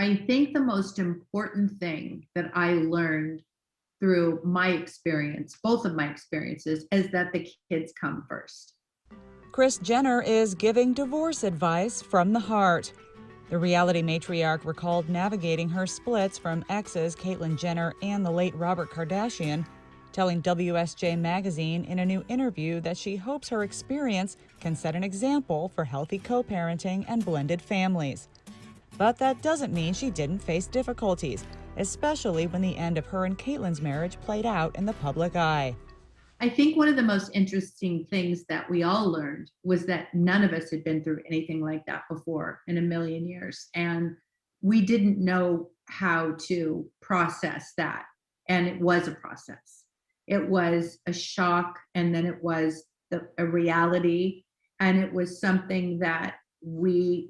I think the most important thing that I learned through my experience, both of my experiences, is that the kids come first. Kris Jenner is giving divorce advice from the heart. The reality matriarch recalled navigating her splits from exes Caitlyn Jenner and the late Robert Kardashian, telling WSJ Magazine in a new interview that she hopes her experience can set an example for healthy co-parenting and blended families. But that doesn't mean she didn't face difficulties, especially when the end of her and Caitlyn's marriage played out in the public eye. I think one of the most interesting things that we all learned was that none of us had been through anything like that before in a million years. And we didn't know how to process that. And it was a process. It was a shock, and then it was a reality. And it was something that we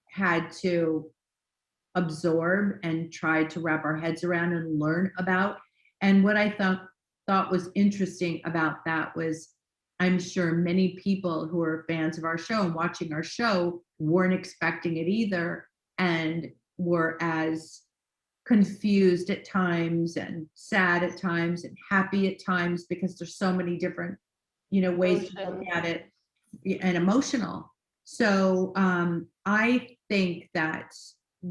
had to absorb and try to wrap our heads around and learn about. And what I thought was interesting about that was, I'm sure many people who are fans of our show and watching our show weren't expecting it either, and were as confused at times and sad at times and happy at times, because there's so many different ways to look at it, and emotional. So I think that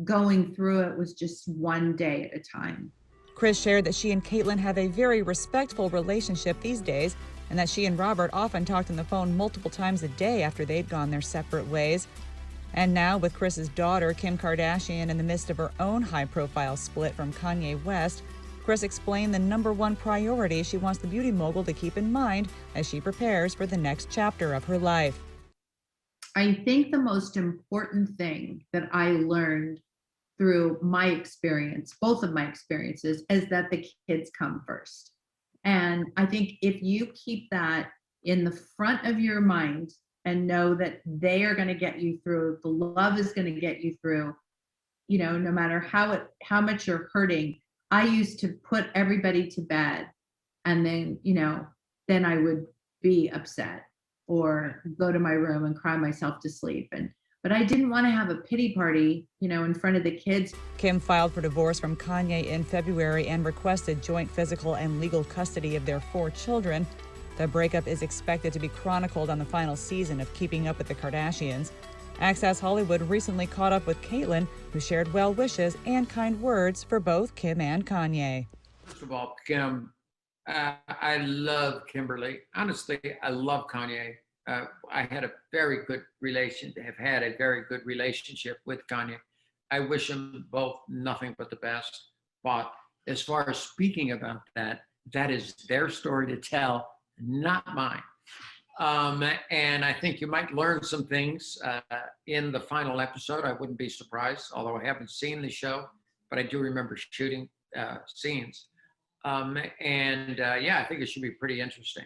going through it was just one day at a time. Kris shared that she and Caitlyn have a very respectful relationship these days, and that she and Robert often talked on the phone multiple times a day after they'd gone their separate ways. And now, with Kris's daughter, Kim Kardashian, in the midst of her own high-profile split from Kanye West, Kris explained the #1 priority she wants the beauty mogul to keep in mind as she prepares for the next chapter of her life. I think the most important thing that I learned through my experience, both of my experiences, is that the kids come first. And I think if you keep that in the front of your mind and know that they are going to get you through, the love is going to get you through, no matter how much you're hurting. I used to put everybody to bed, and then I would be upset or go to my room and cry myself to sleep. But I didn't want to have a pity party, in front of the kids. Kim filed for divorce from Kanye in February and requested joint physical and legal custody of their 4 children. The breakup is expected to be chronicled on the final season of Keeping Up with the Kardashians. Access Hollywood recently caught up with Caitlyn, who shared well wishes and kind words for both Kim and Kanye. First of all, Kim, I love Kimberly. Honestly, I love Kanye. I had a very good have had a very good relationship with Kanye. I wish them both nothing but the best. But as far as speaking about that is their story to tell, not mine. And I think you might learn some things in the final episode. I wouldn't be surprised, although I haven't seen the show, but I do remember shooting scenes. Yeah, I think it should be pretty interesting.